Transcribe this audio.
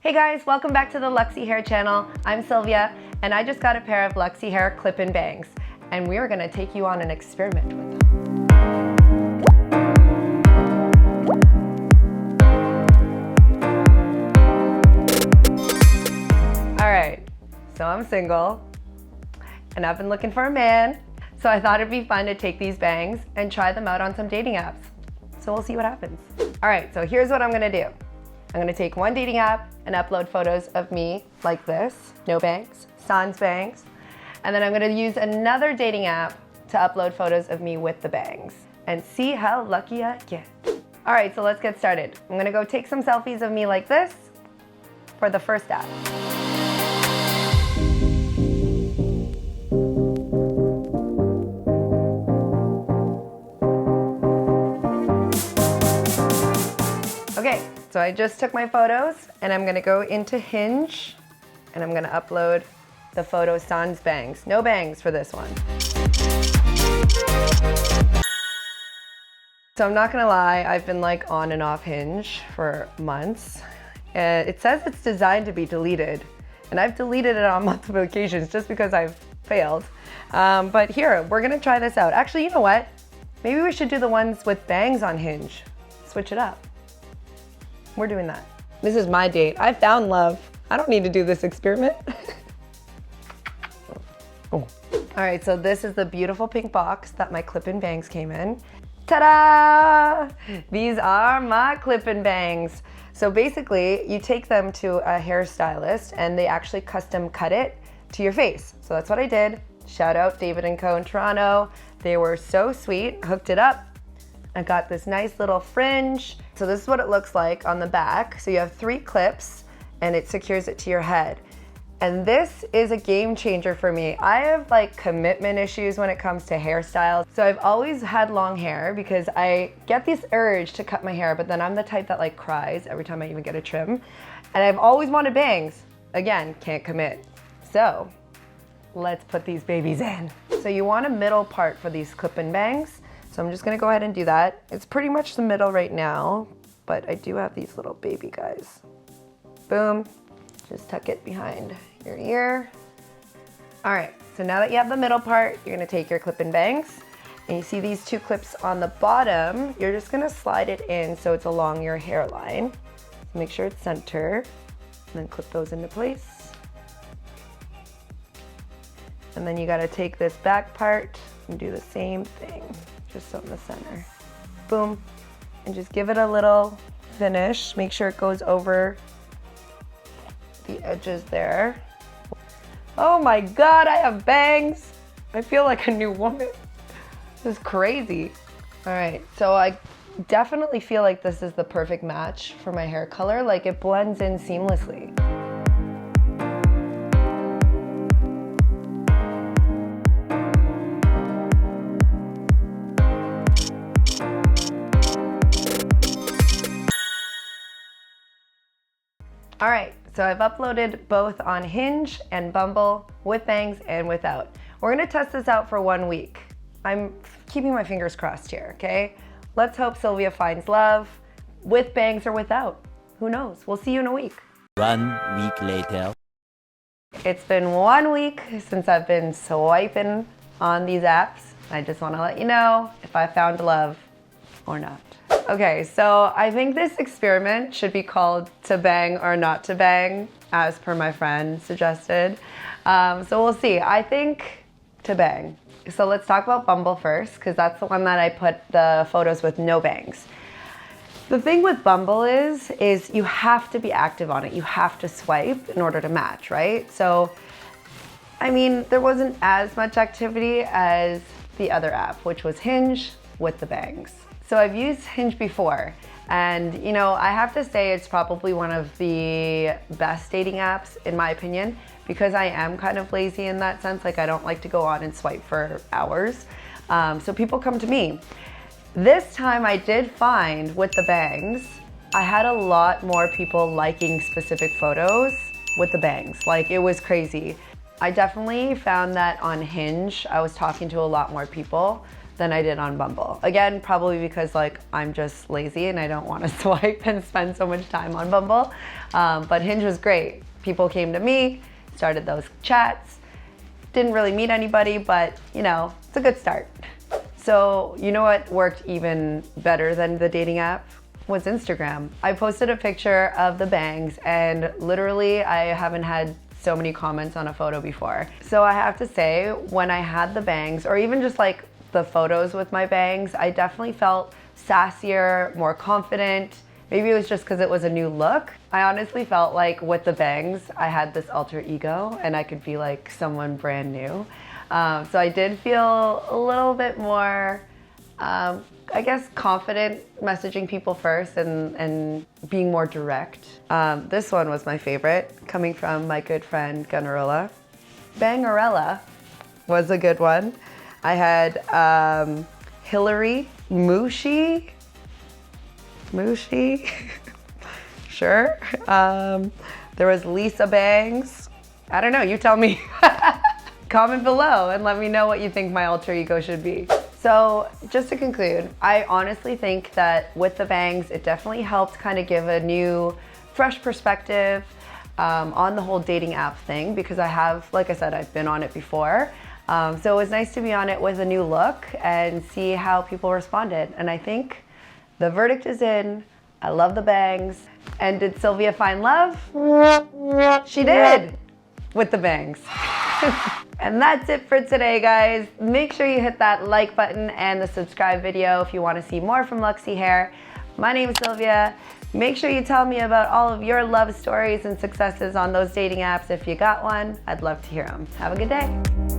Hey guys, welcome back to the Luxy Hair channel. I'm Sylvia, and I just got a pair of Luxy Hair Clip-In Bangs, and we are gonna take you on an experiment with them. All right, so I'm single, and I've been looking for a man, so I thought it'd be fun to take these bangs and try them out on some dating apps. So we'll see what happens. All right, so here's what I'm gonna do. I'm gonna take one dating app and upload photos of me like this, no bangs, sans bangs. And then I'm gonna use another dating app to upload photos of me with the bangs and see how lucky I get. All right, so let's get started. I'm gonna go take some selfies of me like this for the first app. Okay, so I just took my photos and I'm gonna go into Hinge and I'm gonna upload the photo sans bangs. No bangs for this one. So I'm not gonna lie, I've been like on and off Hinge for months. It says it's designed to be deleted, and I've deleted it on multiple occasions just because I've failed. But here, we're gonna try this out. Actually, you know what? Maybe we should do the ones with bangs on Hinge. Switch it up. We're doing that. This is my date. I found love. I don't need to do this experiment. Oh. All right, so this is the beautiful pink box that my clip-in bangs came in. Ta-da! These are my clip-in bangs. So basically, you take them to a hairstylist and they actually custom cut it to your face. So that's what I did. Shout out David & Co in Toronto. They were so sweet, hooked it up. I got this nice little fringe. So this is what it looks like on the back. So you have 3 clips and it secures it to your head. And this is a game changer for me. I have like commitment issues when it comes to hairstyles. So I've always had long hair because I get this urge to cut my hair, but then I'm the type that like cries every time I even get a trim. And I've always wanted bangs. Again, can't commit. So let's put these babies in. So you want a middle part for these clip-in bangs. So I'm just gonna go ahead and do that. It's pretty much the middle right now, but I do have these little baby guys. Boom, just tuck it behind your ear. All right, so now that you have the middle part, you're gonna take your clip-in bangs, and you see these 2 clips on the bottom, you're just gonna slide it in so it's along your hairline. So make sure it's center, and then clip those into place. And then you gotta take this back part and do the same thing. Just in the center. Boom. And just give it a little finish. Make sure it goes over the edges there. Oh my God, I have bangs. I feel like a new woman. This is crazy. All right, so I definitely feel like this is the perfect match for my hair color. Like it blends in seamlessly. All right, so I've uploaded both on Hinge and Bumble with bangs and without. We're gonna test this out for 1 week. I'm keeping my fingers crossed here, okay? Let's hope Sylvia finds love with bangs or without. Who knows? We'll see you in a week. 1 week later. It's been 1 week since I've been swiping on these apps. I just wanna let you know if I found love or not. Okay, so I think this experiment should be called to bang or not to bang, as per my friend suggested. So we'll see. I think to bang. So let's talk about Bumble first, because that's the one that I put the photos with no bangs. The thing with Bumble is you have to be active on it. You have to swipe in order to match, right? So, I mean, there wasn't as much activity as the other app, which was Hinge with the bangs. So I've used Hinge before, and you know, I have to say it's probably one of the best dating apps in my opinion, because I am kind of lazy in that sense. Like I don't like to go on and swipe for hours. So people come to me. This time I did find with the bangs, I had a lot more people liking specific photos with the bangs. Like it was crazy. I definitely found that on Hinge, I was talking to a lot more people than I did on Bumble. Again, probably because like I'm just lazy and I don't want to swipe and spend so much time on Bumble. But Hinge was great. People came to me, started those chats. Didn't really meet anybody, but you know, it's a good start. So you know what worked even better than the dating app? Was Instagram. I posted a picture of the bangs and literally I haven't had so many comments on a photo before. So I have to say, when I had the bangs, or even just like the photos with my bangs, I definitely felt sassier, more confident. Maybe it was just because it was a new look. I honestly felt like with the bangs, I had this alter ego and I could be like someone brand new. So I did feel a little bit more, I guess, confident messaging people first and being more direct. This one was my favorite, coming from my good friend Gunarella. Bangarella was a good one. I had Hillary Mooshi, sure. There was Lisa Bangs. I don't know, you tell me. Comment below and let me know what you think my alter ego should be. So just to conclude, I honestly think that with the bangs, it definitely helped kind of give a new, fresh perspective on the whole dating app thing, because I have, like I said, I've been on it before. So it was nice to be on it with a new look and see how people responded. And I think the verdict is in. I love the bangs. And did Sylvia find love? She did, with the bangs. And that's it for today, guys. Make sure you hit that like button and the subscribe video if you want to see more from Luxy Hair. My name is Sylvia. Make sure you tell me about all of your love stories and successes on those dating apps if you got one. I'd love to hear them. Have a good day.